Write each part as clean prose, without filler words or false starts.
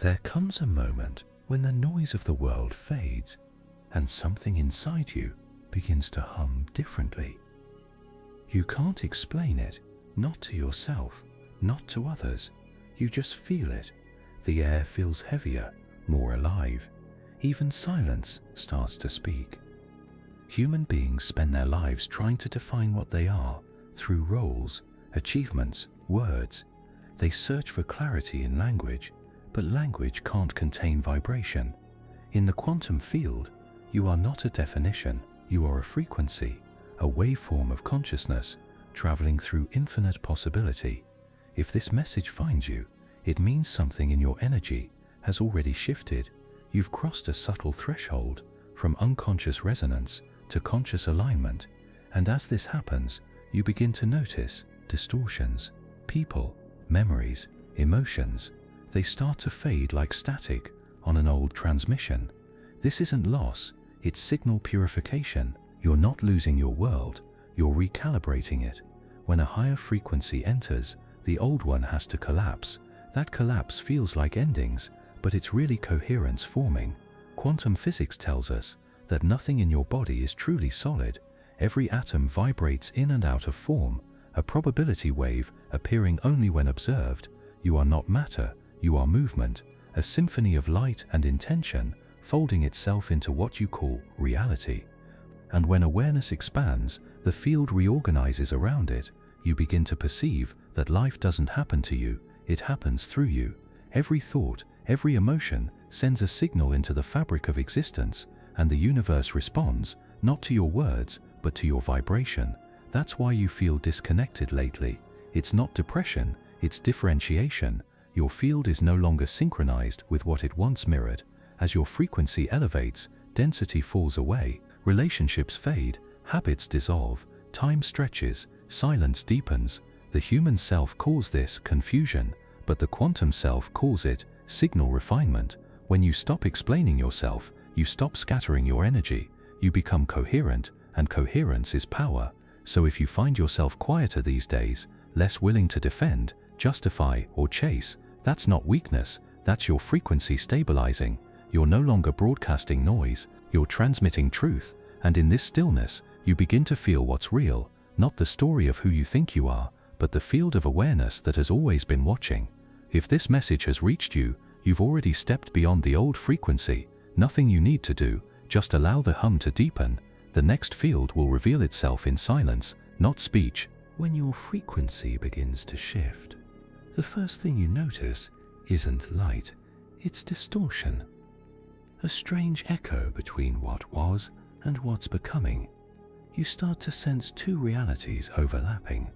There comes a moment when the noise of the world fades and something inside you begins to hum differently. You can't explain it, not to yourself, not to others. You just feel it. The air feels heavier, more alive. Even silence starts to speak. Human beings spend their lives trying to define what they are through roles, achievements, words. They search for clarity in language, but language can't contain vibration. In the quantum field, you are not a definition, you are a frequency, a waveform of consciousness traveling through infinite possibility. If this message finds you, it means something in your energy has already shifted. You've crossed a subtle threshold from unconscious resonance to conscious alignment, and as this happens, you begin to notice distortions, people, memories, emotions. They start to fade like static on an old transmission. This isn't loss, it's signal purification. You're not losing your world, you're recalibrating it. When a higher frequency enters, the old one has to collapse. That collapse feels like endings, but it's really coherence forming. Quantum physics tells us that nothing in your body is truly solid. Every atom vibrates in and out of form, a probability wave appearing only when observed. You are not matter, you are movement, a symphony of light and intention folding itself into what you call reality. And when awareness expands, the field reorganizes around it. You begin to perceive that life doesn't happen to you, it happens through you. Every thought, every emotion sends a signal into the fabric of existence, and the universe responds, not to your words, but to your vibration. That's why you feel disconnected lately. It's not depression, it's differentiation. Your field is no longer synchronized with what it once mirrored. As your frequency elevates, density falls away, relationships fade, habits dissolve, time stretches, silence deepens. The human self calls this confusion, but the quantum self calls it signal refinement. When you stop explaining yourself, you stop scattering your energy, you become coherent, and coherence is power. So if you find yourself quieter these days, less willing to defend, justify, or chase, that's not weakness, that's your frequency stabilizing. You're no longer broadcasting noise, you're transmitting truth, and in this stillness, you begin to feel what's real, not the story of who you think you are, but the field of awareness that has always been watching. If this message has reached you, you've already stepped beyond the old frequency. Nothing you need to do, just allow the hum to deepen. The next field will reveal itself in silence, not speech. When your frequency begins to shift, the first thing you notice isn't light, it's distortion. A strange echo between what was and what's becoming. You start to sense two realities overlapping.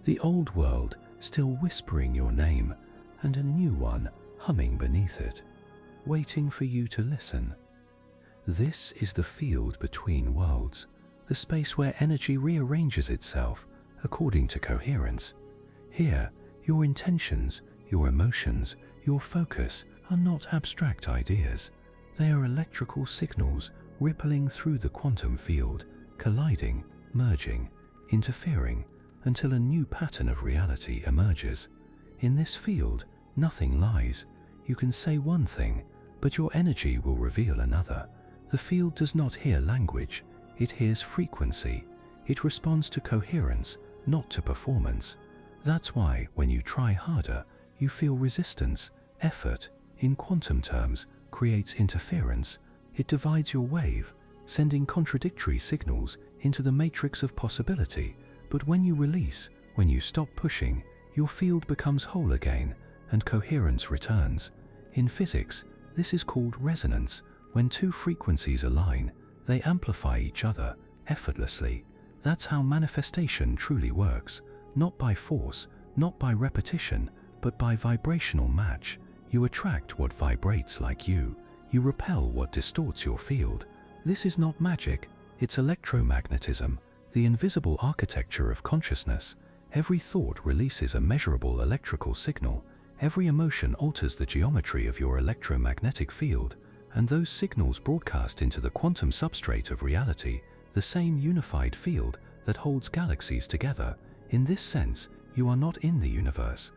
The old world still whispering your name, and a new one humming beneath it, waiting for you to listen. This is the field between worlds, the space where energy rearranges itself according to coherence. Here, your intentions, your emotions, your focus are not abstract ideas. They are electrical signals rippling through the quantum field, colliding, merging, interfering, until a new pattern of reality emerges. In this field, nothing lies. You can say one thing, but your energy will reveal another. The field does not hear language, it hears frequency. It responds to coherence, not to performance. That's why, when you try harder, you feel resistance. Effort, in quantum terms, creates interference. It divides your wave, sending contradictory signals into the matrix of possibility. But when you release, when you stop pushing, your field becomes whole again, and coherence returns. In physics, this is called resonance. When two frequencies align, they amplify each other effortlessly. That's how manifestation truly works, not by force, not by repetition, but by vibrational match. You attract what vibrates like you. You repel what distorts your field. This is not magic, it's electromagnetism, the invisible architecture of consciousness. Every thought releases a measurable electrical signal. Every emotion alters the geometry of your electromagnetic field, and those signals broadcast into the quantum substrate of reality, the same unified field that holds galaxies together. In this sense, you are not in the universe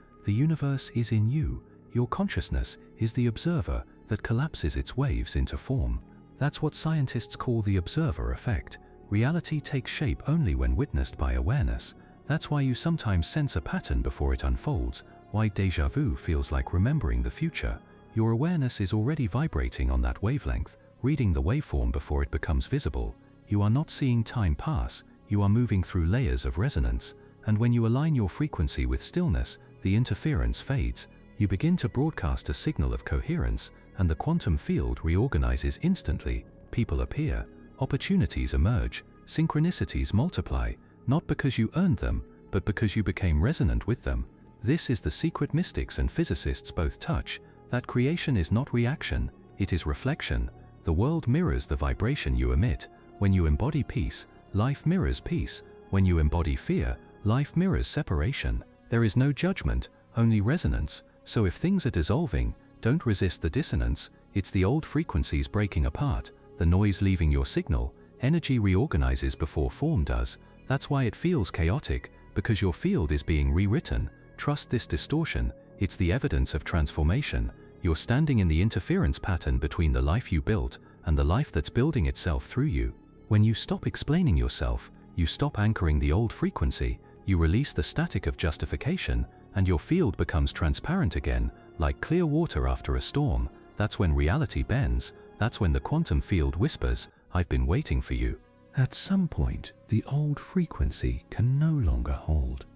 is in you. Your consciousness is the observer that collapses its waves into form. That's what scientists call the observer effect. Reality takes shape only when witnessed by awareness. That's why you sometimes sense a pattern before it unfolds, why déjà vu feels like remembering the future. Your awareness is already vibrating on that wavelength, reading the waveform before it becomes visible. You are not seeing time pass, you are moving through layers of resonance, and when you align your frequency with stillness, the interference fades. You begin to broadcast a signal of coherence, and the quantum field reorganizes instantly. People appear, opportunities emerge, synchronicities multiply, not because you earned them, but because you became resonant with them. This is the secret mystics and physicists both touch, that creation is not reaction, it is reflection. The world mirrors the vibration you emit. When you embody peace, life mirrors peace. When you embody fear, life mirrors separation. There is no judgment, only resonance. So if things are dissolving, don't resist the dissonance. It's the old frequencies breaking apart, the noise leaving your signal. Energy reorganizes before form does. That's why it feels chaotic, because your field is being rewritten. Trust this distortion, it's the evidence of transformation. You're standing in the interference pattern between the life you built and the life that's building itself through you. When you stop explaining yourself, you stop anchoring the old frequency, you release the static of justification, and your field becomes transparent again, like clear water after a storm. That's when reality bends, that's when the quantum field whispers, "I've been waiting for you." At some point, the old frequency can no longer hold.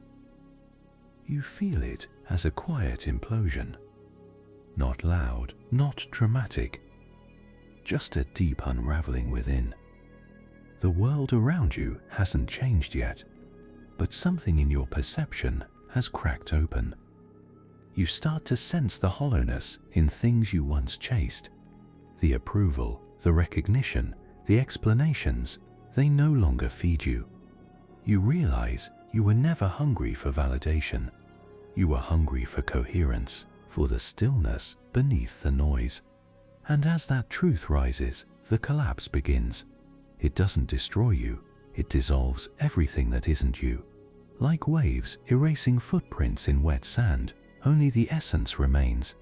You feel it as a quiet implosion. Not loud, not dramatic, just a deep unraveling within. The world around you hasn't changed yet, but something in your perception has cracked open. You start to sense the hollowness in things you once chased. The approval, the recognition, the explanations, they no longer feed you. You realize you were never hungry for validation. You were hungry for coherence, for the stillness beneath the noise. And as that truth rises, the collapse begins. It doesn't destroy you, it dissolves everything that isn't you. Like waves erasing footprints in wet sand, only the essence remains.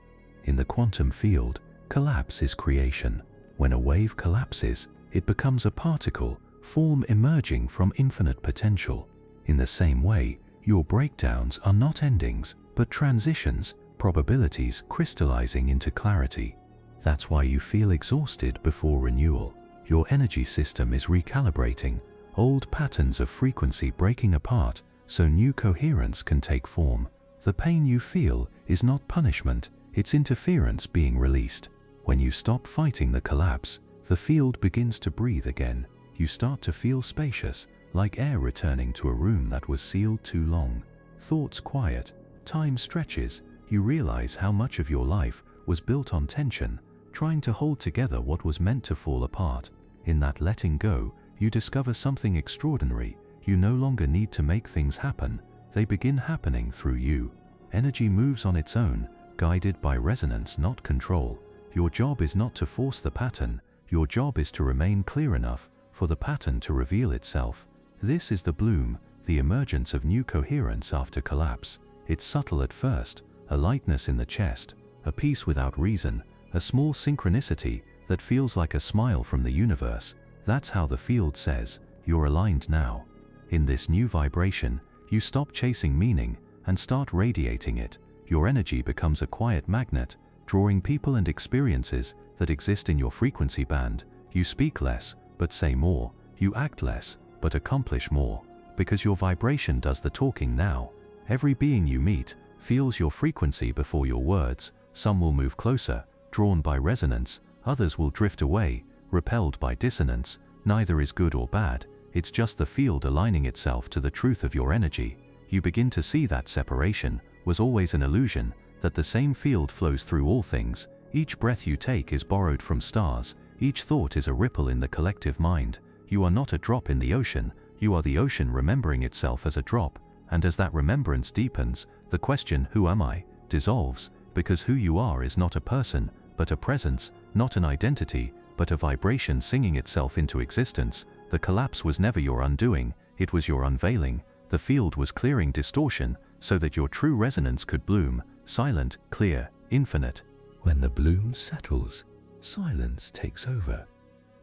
In the quantum field, collapse is creation. When a wave collapses, it becomes a particle, form emerging from infinite potential. In the same way, your breakdowns are not endings, but transitions, probabilities crystallizing into clarity. That's why you feel exhausted before renewal. Your energy system is recalibrating, old patterns of frequency breaking apart so new coherence can take form. The pain you feel is not punishment, it's interference being released. When you stop fighting the collapse, the field begins to breathe again. You start to feel spacious, like air returning to a room that was sealed too long. Thoughts quiet, time stretches. You realize how much of your life was built on tension, trying to hold together what was meant to fall apart. In that letting go, you discover something extraordinary. You no longer need to make things happen. They begin happening through you. Energy moves on its own, guided by resonance, not control. Your job is not to force the pattern. Your job is to remain clear enough for the pattern to reveal itself. This is the bloom, the emergence of new coherence after collapse. It's subtle at first, a lightness in the chest, a peace without reason, a small synchronicity that feels like a smile from the universe. That's how the field says, you're aligned now. In this new vibration, you stop chasing meaning and start radiating it. Your energy becomes a quiet magnet, drawing people and experiences that exist in your frequency band. You speak less, but say more. You act less, but accomplish more. Because your vibration does the talking now. Every being you meet feels your frequency before your words. Some will move closer, drawn by resonance. Others will drift away, repelled by dissonance. Neither is good or bad. It's just the field aligning itself to the truth of your energy. You begin to see that separation was always an illusion, that the same field flows through all things. Each breath you take is borrowed from stars. Each thought is a ripple in the collective mind. You are not a drop in the ocean. You are the ocean remembering itself as a drop. And as that remembrance deepens, the question, who am I, dissolves, because who you are is not a person, but a presence, not an identity, but a vibration singing itself into existence. The collapse was never your undoing, it was your unveiling. The field was clearing distortion so that your true resonance could bloom, silent, clear, infinite. When the bloom settles, silence takes over.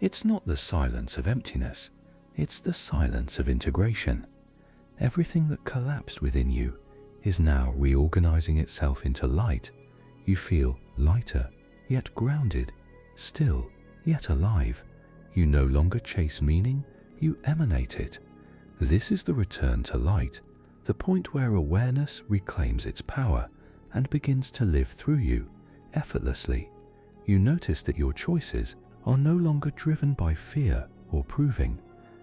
It's not the silence of emptiness, it's the silence of integration. Everything that collapsed within you is now reorganizing itself into light. You feel lighter, yet grounded, still, yet alive. You no longer chase meaning, you emanate it. This is the return to light, the point where awareness reclaims its power and begins to live through you, effortlessly. You notice that your choices are no longer driven by fear or proving.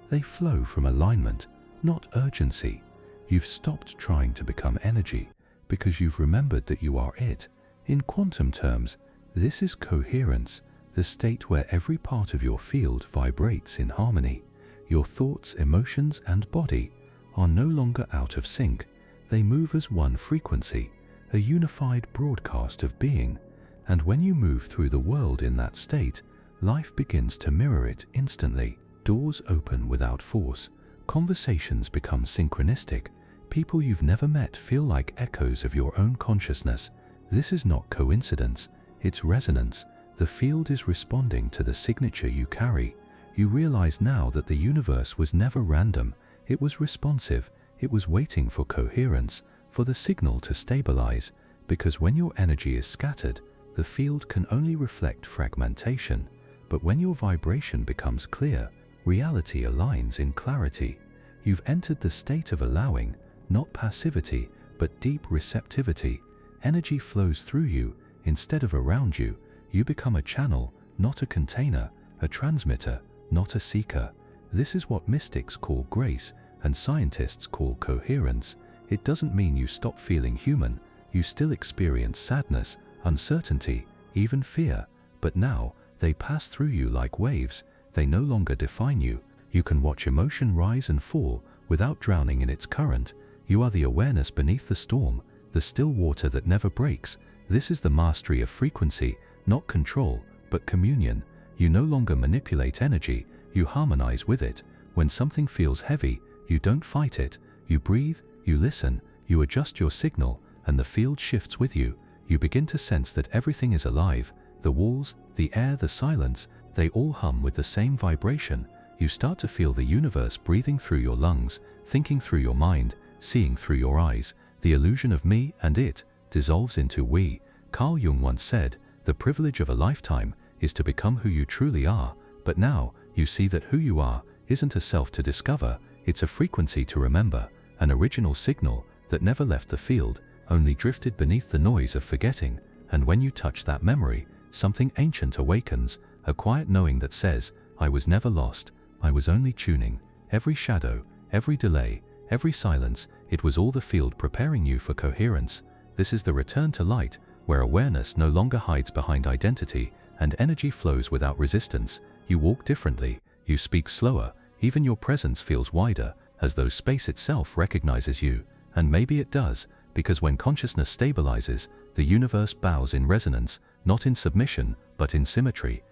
They flow from alignment, not urgency. You've stopped trying to become energy because you've remembered that you are it. In quantum terms, this is coherence, the state where every part of your field vibrates in harmony. Your thoughts, emotions, and body are no longer out of sync. They move as one frequency, a unified broadcast of being. And when you move through the world in that state, life begins to mirror it instantly. Doors open without force. Conversations become synchronistic. People you've never met feel like echoes of your own consciousness. This is not coincidence, it's resonance. The field is responding to the signature you carry. You realize now that the universe was never random. It was responsive. It was waiting for coherence, for the signal to stabilize. Because when your energy is scattered, the field can only reflect fragmentation. But when your vibration becomes clear, reality aligns in clarity. You've entered the state of allowing, not passivity, but deep receptivity. Energy flows through you instead of around you. You become a channel, not a container, a transmitter, not a seeker. This is what mystics call grace and scientists call coherence. It doesn't mean you stop feeling human. You still experience sadness, uncertainty, even fear. But now, they pass through you like waves. They no longer define you. You can watch emotion rise and fall without drowning in its current. You are the awareness beneath the storm, the still water that never breaks. This is the mastery of frequency, not control, but communion. You no longer manipulate energy, you harmonize with it. When something feels heavy, you don't fight it. You breathe, you listen, you adjust your signal, and the field shifts with you. You begin to sense that everything is alive. The walls, the air, the silence, they all hum with the same vibration. You start to feel the universe breathing through your lungs, thinking through your mind, seeing through your eyes. The illusion of me and it dissolves into we. Carl Jung once said, "The privilege of a lifetime is to become who you truly are." But now, you see that who you are isn't a self to discover, it's a frequency to remember, an original signal that never left the field, only drifted beneath the noise of forgetting. And when you touch that memory, something ancient awakens, a quiet knowing that says, "I was never lost, I was only tuning." Every shadow, every delay, every silence, it was all the field preparing you for coherence. This is the return to light, where awareness no longer hides behind identity, and energy flows without resistance. You walk differently, you speak slower, even your presence feels wider, as though space itself recognizes you. And maybe it does, because when consciousness stabilizes, the universe bows in resonance, not in submission, but in symmetry.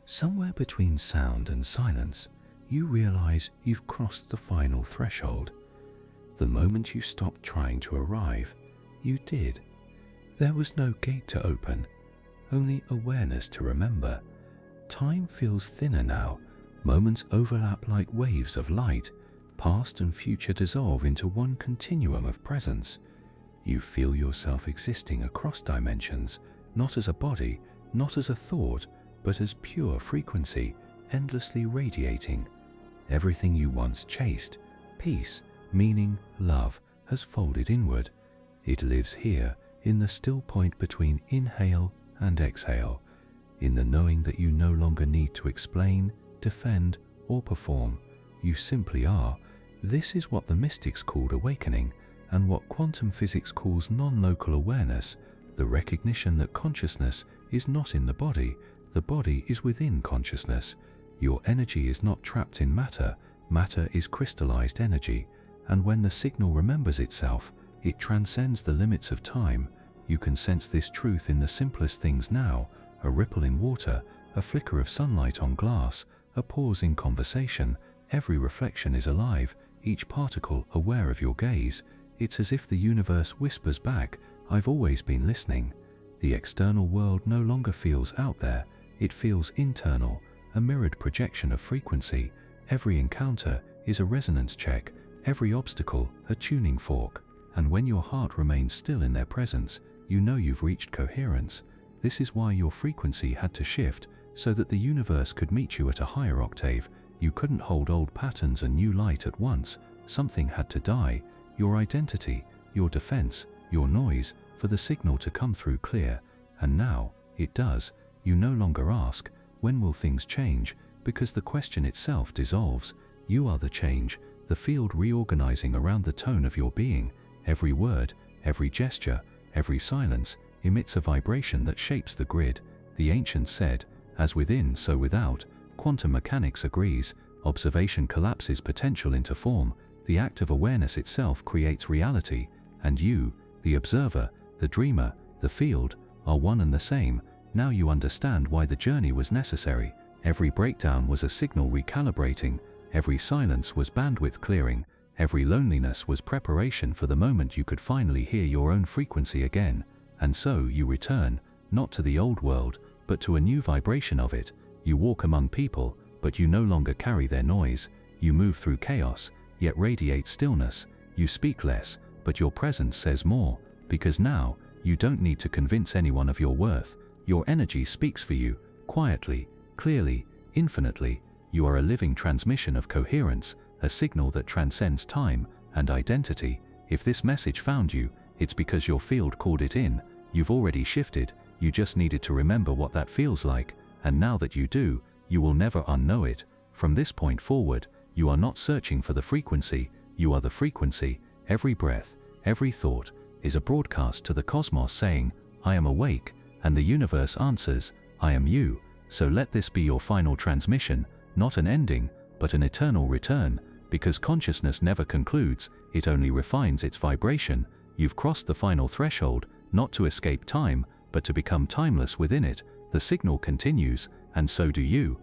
Somewhere between sound and silence, you realize you've crossed the final threshold. The moment you stopped trying to arrive, you did. There was no gate to open, only awareness to remember. Time feels thinner now. Moments overlap like waves of light. Past and future dissolve into one continuum of presence. You feel yourself existing across dimensions, not as a body, not as a thought, but as pure frequency, endlessly radiating. Everything you once chased, peace, meaning, love, has folded inward. It lives here, in the still point between inhale and exhale, in the knowing that you no longer need to explain, defend, or perform. You simply are. This is what the mystics called awakening, and what quantum physics calls non-local awareness, the recognition that consciousness is not in the body is within consciousness. Your energy is not trapped in matter, matter is crystallized energy, and when the signal remembers itself, it transcends the limits of time. You can sense this truth in the simplest things now, a ripple in water, a flicker of sunlight on glass, a pause in conversation. Every reflection is alive, each particle aware of your gaze. It's as if the universe whispers back, "I've always been listening." The external world no longer feels out there, it feels internal, a mirrored projection of frequency. Every encounter is a resonance check, every obstacle a tuning fork, and when your heart remains still in their presence, you know you've reached coherence. This is why your frequency had to shift, so that the universe could meet you at a higher octave. You couldn't hold old patterns and new light at once. Something had to die, your identity, your defense, your noise, for the signal to come through clear. And now, it does. You no longer ask, when will things change? Because the question itself dissolves. You are the change, the field reorganizing around the tone of your being. Every word, every gesture, every silence emits a vibration that shapes the grid. The ancients said, as within, so without. Quantum mechanics agrees. Observation collapses potential into form. The act of awareness itself creates reality. And you, the observer, the dreamer, the field, are one and the same. Now you understand why the journey was necessary. Every breakdown was a signal recalibrating. Every silence was bandwidth clearing. Every loneliness was preparation for the moment you could finally hear your own frequency again. And so you return, not to the old world, but to a new vibration of it. You walk among people, but you no longer carry their noise. You move through chaos, yet radiate stillness. You speak less, but your presence says more, because now, you don't need to convince anyone of your worth. Your energy speaks for you, quietly, clearly, infinitely. You are a living transmission of coherence, a signal that transcends time and identity. If this message found you, it's because your field called it in. You've already shifted, you just needed to remember what that feels like, and now that you do, you will never unknow it. From this point forward, you are not searching for the frequency, you are the frequency. Every breath, every thought, is a broadcast to the cosmos saying, I am awake, and the universe answers, I am you. So let this be your final transmission, not an ending, but an eternal return, because consciousness never concludes, it only refines its vibration. You've crossed the final threshold, not to escape time, but to become timeless within it. The signal continues, and so do you.